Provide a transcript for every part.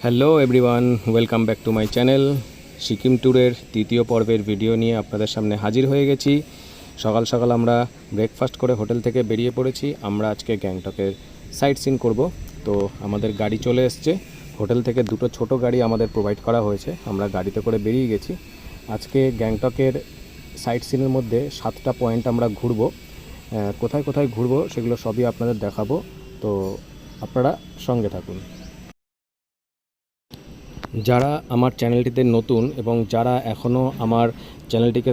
Hello everyone, welcome back to my channel. Sikkim ট্যুরের তৃতীয় পর্বের ভিডিও নিয়ে আপনাদের সামনে হাজির হয়ে গেছি। সকাল সকাল আমরা ব্রেকফাস্ট করে হোটেল থেকে বেরিয়ে পড়েছি। আমরা আজকে গ্যাংটকের সাইট সিন করব। তো আমাদের গাড়ি চলে এসছে। হোটেল থেকে দুটো ছোট গাড়ি আমাদের প্রোভাইড করা হয়েছে। আমরা গাড়িতে করে বেরিয়ে গেছি। আজকে গ্যাংটকের সাইট সিনের মধ্যে 7টা পয়েন্ট আমরা ঘুরব। কোথায় কোথায় ঘুরব সেগুলো সবই আপনাদের দেখাবো। তো আপনারা সঙ্গে থাকুন। যারা আমার চ্যানেলটিতে নতুন এবং যারা এখনও আমার চ্যানেলটিকে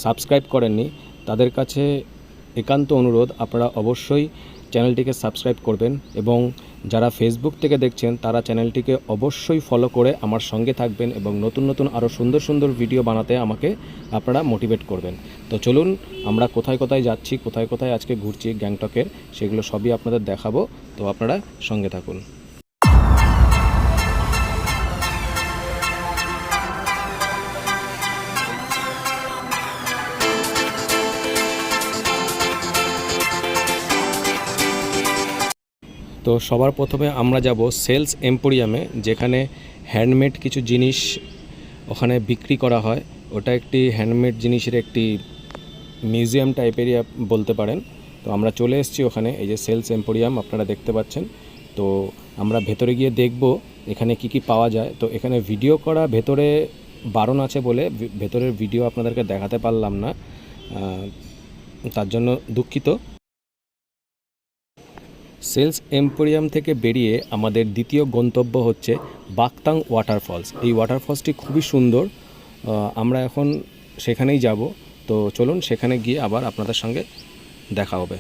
সাবস্ক্রাইব করেননি, তাদের কাছে একান্ত অনুরোধ, আপনারা অবশ্যই চ্যানেলটিকে সাবস্ক্রাইব করবেন। এবং যারা ফেসবুক থেকে দেখছেন তারা চ্যানেলটিকে অবশ্যই ফলো করে আমার সঙ্গে থাকবেন এবং নতুন নতুন আরও সুন্দর সুন্দর ভিডিও বানাতে আমাকে আপনারা মোটিভেট করবেন। তো চলুন, আমরা কোথায় কোথায় যাচ্ছি, কোথায় কোথায় আজকে ঘুরছি গ্যাংটকের, সেগুলো সবই আপনাদের দেখাবো। তো আপনারা সঙ্গে থাকুন। তো সবার প্রথমে আমরা যাব সেলস এম্পোরিয়ামে, যেখানে হ্যান্ডমেড কিছু জিনিস ওখানে বিক্রি করা হয়। ওটা একটি হ্যান্ডমেড জিনিসের একটি মিউজিয়াম টাইপেরই বলতে পারেন। তো আমরা চলে এসেছি ওখানে। এই যে সেলস এম্পোরিয়াম আপনারা দেখতে পাচ্ছেন। তো আমরা ভেতরে গিয়ে দেখব এখানে কি কি পাওয়া যায়। তো এখানে ভিডিও করা ভেতরে বারণ আছে বলে ভেতরের ভিডিও আপনাদেরকে দেখাতে পারলাম না, তার জন্য দুঃখিত। সেলস এম্পোরিয়াম থেকে বেরিয়ে আমাদের দ্বিতীয় গন্তব্য হচ্ছে বাকতাং ওয়াটারফলস। এই ওয়াটারফলসটি খুবই সুন্দর। আমরা এখন সেখানেই যাব। তো চলুন, সেখানে গিয়ে আবার আপনাদের সঙ্গে দেখা হবে।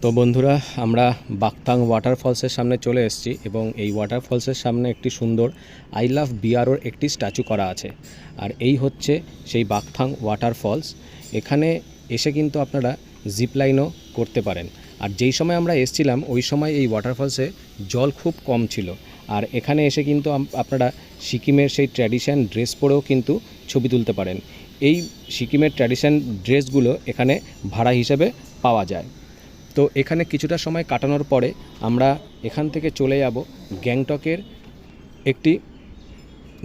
তো বন্ধুরা, আমরা বাকতাং ওয়াটারফলসের সামনে চলে এসেছি এবং এই ওয়াটারফলসের সামনে একটি সুন্দর আই লাভ বিআরওর একটি স্ট্যাচু করা আছে। আর এই হচ্ছে সেই বাকতাং ওয়াটারফলস। এখানে এসে কিন্তু আপনারা জিপলাইনও করতে পারেন। আর যেই সময় আমরা এসেছিলাম ওই সময় এই ওয়াটারফলসে জল খুব কম ছিল। আর এখানে এসে কিন্তু আপনারা সিকিমের সেই ট্র্যাডিশন ড্রেস পরেও কিন্তু ছবি তুলতে পারেন। এই সিকিমের ট্র্যাডিশন ড্রেসগুলো এখানে ভাড়া হিসেবে পাওয়া যায়। তো এখানে কিছুটা সময় কাটানোর পরে আমরা এখান থেকে চলে যাব গ্যাংটকের একটি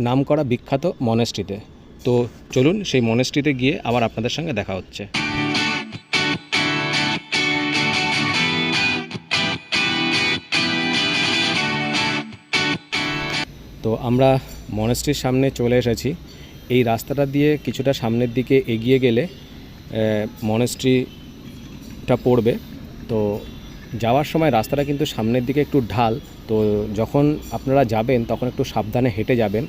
নামকরা বিখ্যাত মনেস্ট্রিতে। তো চলুন, সেই মনেস্ট্রিতে গিয়ে আবার আপনাদের সঙ্গে দেখা হচ্ছে। তো আমরা মনেস্ট্রির সামনে চলে এসেছি। এই রাস্তাটা দিয়ে কিছুটা সামনের দিকে এগিয়ে গেলে মনেস্ট্রিটা পড়বে। তো যাওয়ার সময় রাস্তাটা কিন্তু সামনের দিকে একটু ঢাল। তো যখন আপনারা যাবেন তখন একটু সাবধানে হেঁটে যাবেন।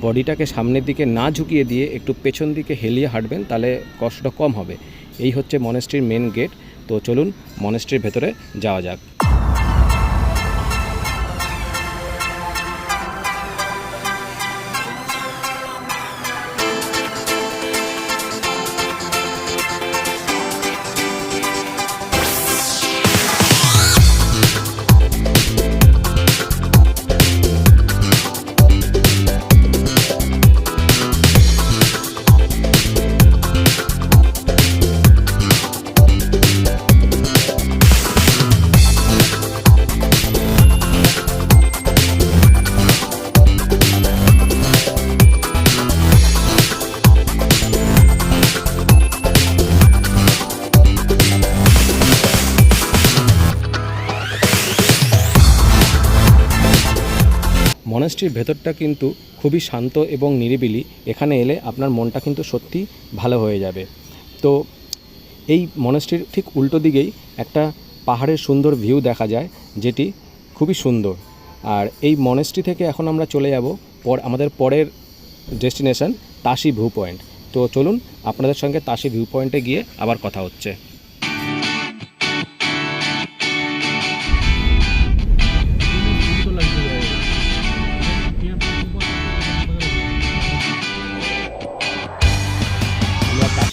বডিটাকে সামনের দিকে না ঝুঁকিয়ে দিয়ে একটু পেছন দিকে হেলিয়ে হাঁটবেন, তাহলে কষ্টটা কম হবে। এই হচ্ছে মনেস্ট্রির মেন গেট। তো চলুন মনেস্ট্রির ভেতরে যাওয়া যাক। মনেস্ট্রির ভেতরটা কিন্তু খুবই শান্ত এবং নিরিবিলি। এখানে এলে আপনার মনটা কিন্তু সত্যি ভালো হয়ে যাবে। তো এই মনেস্ট্রির ঠিক উল্টো দিকেই একটা পাহাড়ের সুন্দর ভিউ দেখা যায়, যেটি খুবই সুন্দর। আর এই মনেস্ট্রি থেকে এখন আমরা চলে যাব আমাদের পরের ডেস্টিনেশন তাশি ভিউ পয়েন্ট। তো চলুন আপনাদের সঙ্গে তাশি ভিউ পয়েন্টে গিয়ে আবার কথা হচ্ছে।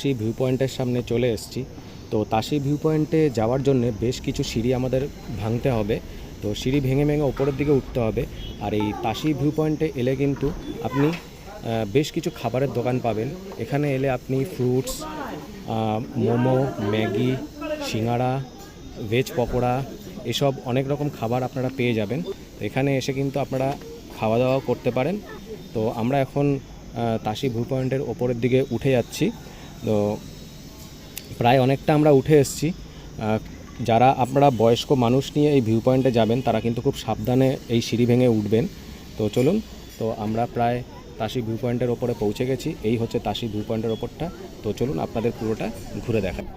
তাশি ভিউ পয়েন্টের সামনে চলে এসেছি। তো তাশি ভিউ পয়েন্টে যাওয়ার জন্য বেশ কিছু সিঁড়ি আমাদের ভাঙতে হবে। তো তো সিঁড়ি ভেঙে ভেঙে ওপরের দিকে উঠতে হবে। আর এই তাসি ভিউ পয়েন্টে এলে কিন্তু আপনি বেশ কিছু খাবারের দোকান পাবেন। এখানে এলে আপনি ফ্রুটস, মোমো, ম্যাগি, সিঙ্গাড়া, ভেজ পকোড়া এসব অনেক রকম খাবার আপনারা পেয়ে যাবেন। তো এখানে এসে কিন্তু আপনারা খাওয়া দাওয়া করতে পারেন। তো আমরা এখন তাসি ভিউ পয়েন্টের ওপরের দিকে উঠে যাচ্ছি। তো প্রায় অনেকটা আমরা উঠে এসেছি। যারা আপনারা বয়স্ক মানুষ নিয়ে এই ভিউ পয়েন্টে যাবেন তারা কিন্তু খুব সাবধানে এই সিঁড়ি ভেঙে উঠবেন। তো চলুন, তো আমরা প্রায় তাসি ভিউ পয়েন্টের ওপরে পৌঁছে গেছি। এই হচ্ছে তাসি ভিউ পয়েন্টের ওপরটা। তো চলুন আপনাদের পুরোটা ঘুরে দেখাই।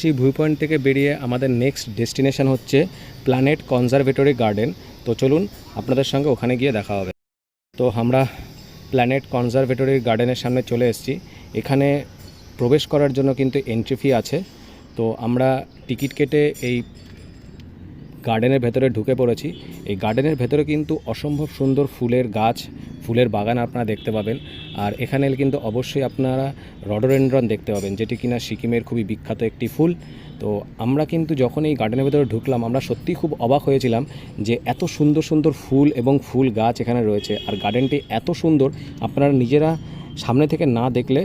তাসি ভিউ পয়েন্ট থেকে বেরিয়ে আমাদের নেক্সট ডেস্টিনেশন হচ্ছে প্ল্যানেট কনজারভেটরি গার্ডেন। তো চলুন আপনাদের সঙ্গে ওখানে গিয়ে দেখা হবে। তো আমরা প্ল্যানেট কনজারভেটরি গার্ডেনের সামনে চলে এসেছি। এখানে প্রবেশ করার জন্য কিন্তু এন্ট্রি ফি আছে। তো আমরা টিকিট কেটে এই গার্ডেনের ভেতরে ঢুকে পড়েছি। এই গার্ডেনের ভেতরে কিন্তু অসম্ভব সুন্দর ফুলের গাছ, ফুলের বাগান আপনারা দেখতে পাবেন। আর এখানে কিন্তু অবশ্যই আপনারা রডোডেনড্রন দেখতে পাবেন, যেটি কিনা সিকিমের খুবই বিখ্যাত একটি ফুল। তো আমরা কিন্তু যখন এই গার্ডেনের ভেতরে ঢুকলাম আমরা সত্যিই খুব অবাক হয়েছিলাম যে এত সুন্দর সুন্দর ফুল এবং ফুল গাছ এখানে রয়েছে। আর গার্ডেনটি এত সুন্দর আপনারা নিজেরা সামনে থেকে না দেখলে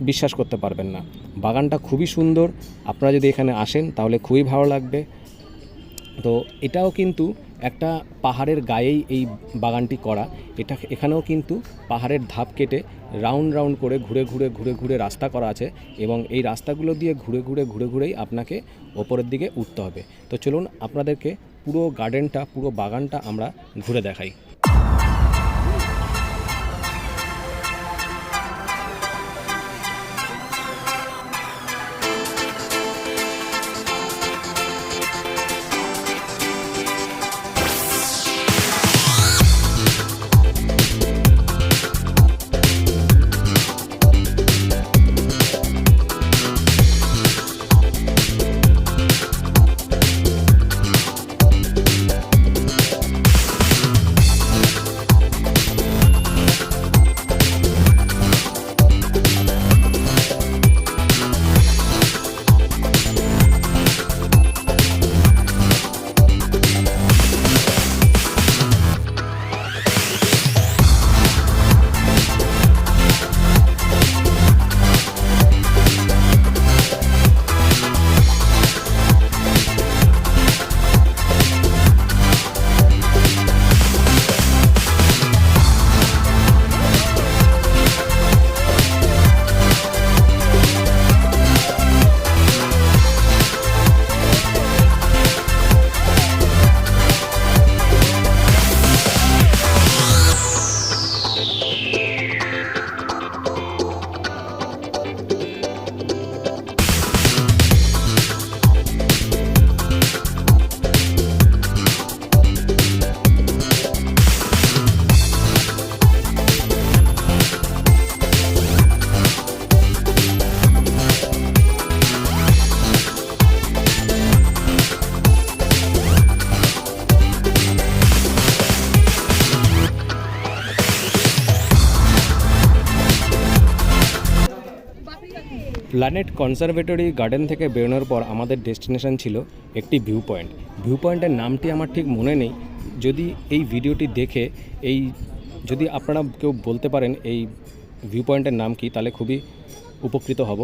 বিশ্বাস করতে পারবেন না। বাগানটা খুবই সুন্দর। আপনারা যদি এখানে আসেন তাহলে খুবই ভালো লাগবে। তো এটাও কিন্তু একটা পাহাড়ের গায়েই এই বাগানটি করা। এখানেও কিন্তু পাহাড়ের ধাপ কেটে রাউন্ড রাউন্ড করে ঘুরে ঘুরে রাস্তা করা আছে, এবং এই রাস্তাগুলো দিয়ে ঘুরেই আপনাকে ওপরের দিকে উঠতে হবে। তো চলুন আপনাদেরকে পুরো গার্ডেনটা, পুরো বাগানটা আমরা ঘুরে দেখাই। প্ল্যানেট কনজারভেটরি গার্ডেন থেকে বেরোনোর পর আমাদের ডেস্টিনেশন ছিল একটি ভিউ পয়েন্ট। ভিউ পয়েন্টের নামটি আমার ঠিক মনে নেই। যদি এই ভিডিওটি দেখে যদি আপনারা কেউ বলতে পারেন এই ভিউ পয়েন্টের নাম কি, তাহলে খুবই উপকৃত হব।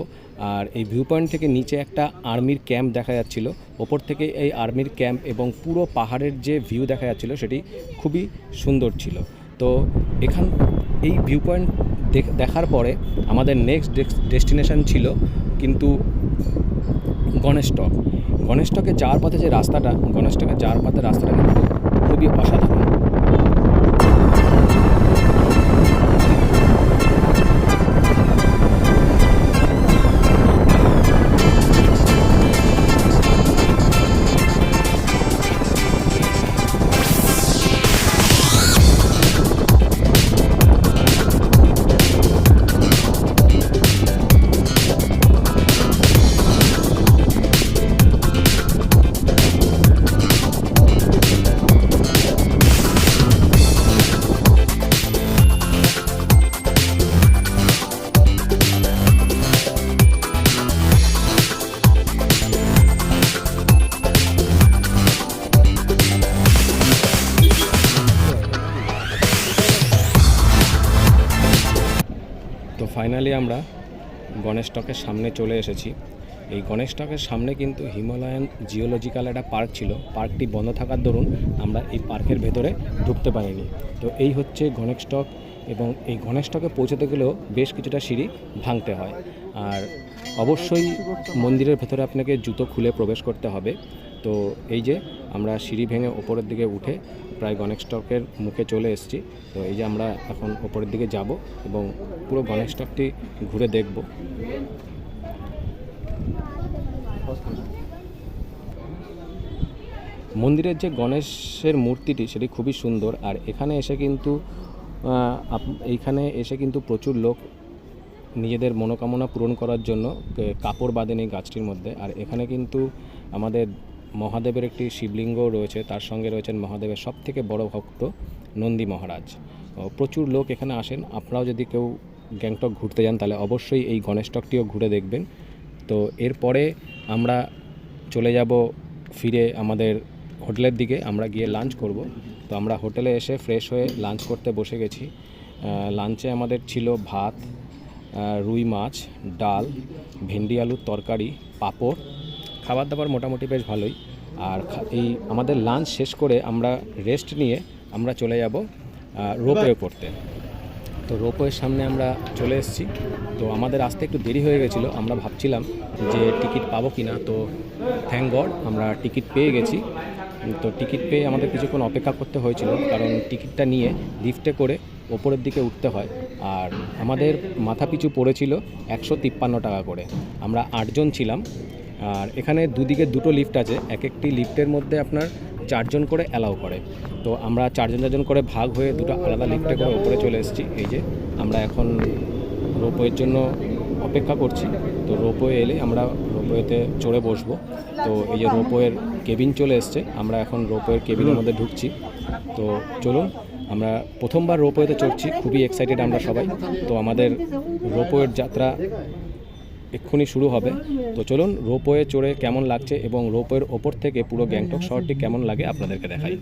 আর এই ভিউ পয়েন্ট থেকে নিচে একটা আর্মির ক্যাম্প দেখা যাচ্ছিল, ওপর থেকে এই আর্মির ক্যাম্প এবং পুরো পাহাড়ের যে ভিউ দেখা যাচ্ছিল সেটি খুবই সুন্দর ছিল। তো এই ভিউ পয়েন্ট দেখার পরে আমাদের নেক্সট ডেস্টিনেশন ছিল কিন্তু গণেশটকে যাওয়ার পথে যে রাস্তাটা, গণেশটকে যাওয়ার পথে রাস্তাটা কিন্তু খুবই অসাধারণ। ফাইনালি আমরা গণেশ টকের সামনে চলে এসেছি। এই গণেশ টকের সামনে কিন্তু হিমালয়ান জিওলজিক্যাল একটা পার্ক ছিল। পার্কটি বন্ধ থাকার দরুন আমরা এই পার্কের ভেতরে ঢুকতে পারিনি। তো এই হচ্ছে গণেশ টক, এবং এই গণেশ টকে পৌঁছতে গেলেও বেশ কিছুটা সিঁড়ি ভাঙতে হয়। আর অবশ্যই মন্দিরের ভেতরে আপনাকে জুতো খুলে প্রবেশ করতে হবে। তো এই যে আমরা সিঁড়ি ভেঙে ওপরের দিকে উঠে প্রায় গণেশ টকের মুখে চলে এসেছি। তো এই যে আমরা এখন ওপরের দিকে যাব এবং পুরো গণেশ টকটি ঘুরে দেখব। মন্দিরের যে গণেশের মূর্তিটি সেটি খুবই সুন্দর। আর এখানে এসে কিন্তু প্রচুর লোক নিজেদের মনোকামনা পূরণ করার জন্য কাপড় বাঁধেন এই গাছটির মধ্যে। আর এখানে কিন্তু আমাদের মহাদেবের একটি শিবলিঙ্গ রয়েছে, তার সঙ্গে রয়েছেন মহাদেবের সবথেকে বড় ভক্ত নন্দী মহারাজ। প্রচুর লোক এখানে আসেন। আপনারাও যদি কেউ গ্যাংটক ঘুরতে যান তাহলে অবশ্যই এই গণেশ টকটিও ঘুরে দেখবেন। তো এরপরে আমরা চলে যাব ফিরে আমাদের হোটেলের দিকে। আমরা গিয়ে লাঞ্চ করব। তো আমরা হোটেলে এসে ফ্রেশ হয়ে লাঞ্চ করতে বসে গেছি। লাঞ্চে আমাদের ছিল ভাত, রুই মাছ, ডাল, ভেন্ডি আলুর তরকারি, পাঁপড়। খাবার দাবার মোটামুটি বেশ ভালোই। আর এই আমাদের লাঞ্চ শেষ করে আমরা রেস্ট নিয়ে আমরা চলে যাব রোপওয়ে করতে। তো রোপওয়ের সামনে আমরা চলে এসেছি। তো আমাদের আসতে একটু দেরি হয়ে গেছিলো। আমরা ভাবছিলাম যে টিকিট পাবো কি না। তো থ্যাঙ্ক গড আমরা টিকিট পেয়ে গেছি। তো টিকিট পেয়ে আমাদের কিছুক্ষণ অপেক্ষা করতে হয়েছিল, কারণ টিকিটটা নিয়ে লিফটে করে ওপরের দিকে উঠতে হয়। আর আমাদের মাথাপিছু পড়েছিল 153 টাকা করে। আমরা 8 জন ছিলাম। আর এখানে দুদিকে দুটো লিফট আছে, এক একটি লিফটের মধ্যে আপনার 4 জন করে অ্যালাউ করে। তো আমরা 4 জন করে ভাগ হয়ে দুটো আলাদা লিফটে করে ওপরে চলে এসেছি। এই যে আমরা এখন রোপওয়ের জন্য অপেক্ষা করছি। তো রোপওয়ে এলে আমরা রোপওয়েতে চড়ে বসবো। তো এই যে রোপওয়ের কেবিন চলে এসছে, আমরা এখন রোপওয়ের কেবিনের মধ্যে ঢুকছি। তো চলুন, আমরা প্রথমবার রোপওয়েতে চড়ছি, খুবই এক্সাইটেড আমরা সবাই। তো আমাদের রোপওয়ের যাত্রা এক্ষুনি শুরু হবে। তো চলুন রোপওয়ে চড়ে কেমন লাগছে এবং রোপওয়ের ওপর থেকে পুরো গ্যাংটক শহরটি কেমন লাগে আপনাদেরকে দেখাই।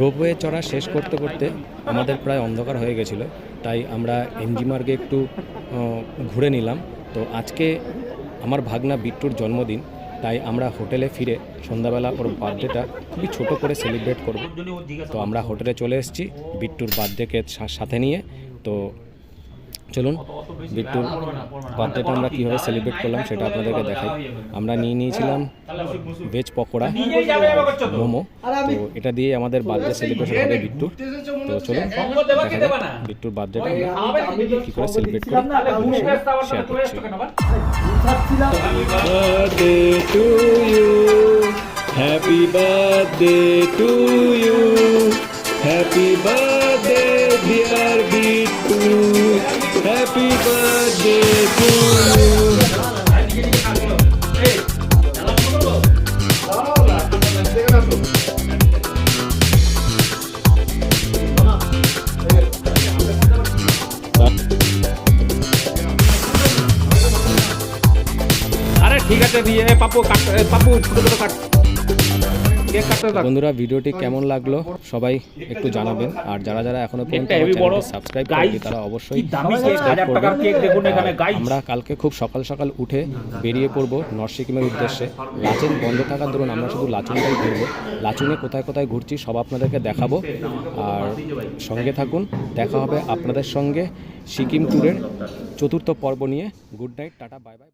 রোপওয়ে চড়া শেষ করতে করতে আমাদের প্রায় অন্ধকার হয়ে গেছিলো। তাই আমরা এমজি মার্গে একটু ঘুরে নিলাম। তো আজকে আমার ভাগনা বিট্টুর জন্মদিন, তাই আমরা হোটেলে ফিরে সন্ধ্যাবেলা ওর বার্থডেটা খুবই ছোট করে সেলিব্রেট করব। তো আমরা হোটেলে চলে এসেছি বিট্টুর বার্থডেকে সাথে নিয়ে। তো চলুন বিট্টুর বার্থডেটা আমরা কীভাবে সেলিব্রেট করলাম সেটা আপনাদেরকে দেখাই। আমরা নিয়েছিলাম ভেজ পকোড়া, মোমো। তো এটা দিয়ে আমাদের বার্থডে সেলিব্রেশন হবে বিট্টুর। তো চলুন দেখা যাক বিট্টুর বার্থডেটা আমরা কী করে সেলিব্রেট করি শেয়ার করছি। Happy birthday to you, happy birthday dear Bittu, happy birthday to you. আরে ঠিক আছে দিয়ে পাপু ছোট ছোট কাট। বন্ধুরা ভিডিওটি কেমন লাগলো সবাই একটু জানাবেন। আর যারা যারা এখনো পর্যন্ত চ্যানেলটি সাবস্ক্রাইব করেনি তারা অবশ্যই সাবস্ক্রাইব করবেন। আমরা কালকে খুব সকাল সকাল উঠে বেরিয়ে পড়বো নর্থ সিকিমের উদ্দেশ্যে। লাচুং বন্ধ থাকার দরুন আমরা শুধু লাচুংটাই ঘুরবো। লাচুংয়ে কোথায় কোথায় ঘুরছি সব আপনাদেরকে দেখাবো। আর সঙ্গে থাকুন, দেখা হবে আপনাদের সঙ্গে সিকিম ট্যুরের 4র্থ পর্ব নিয়ে। Good night, tata, bye bye.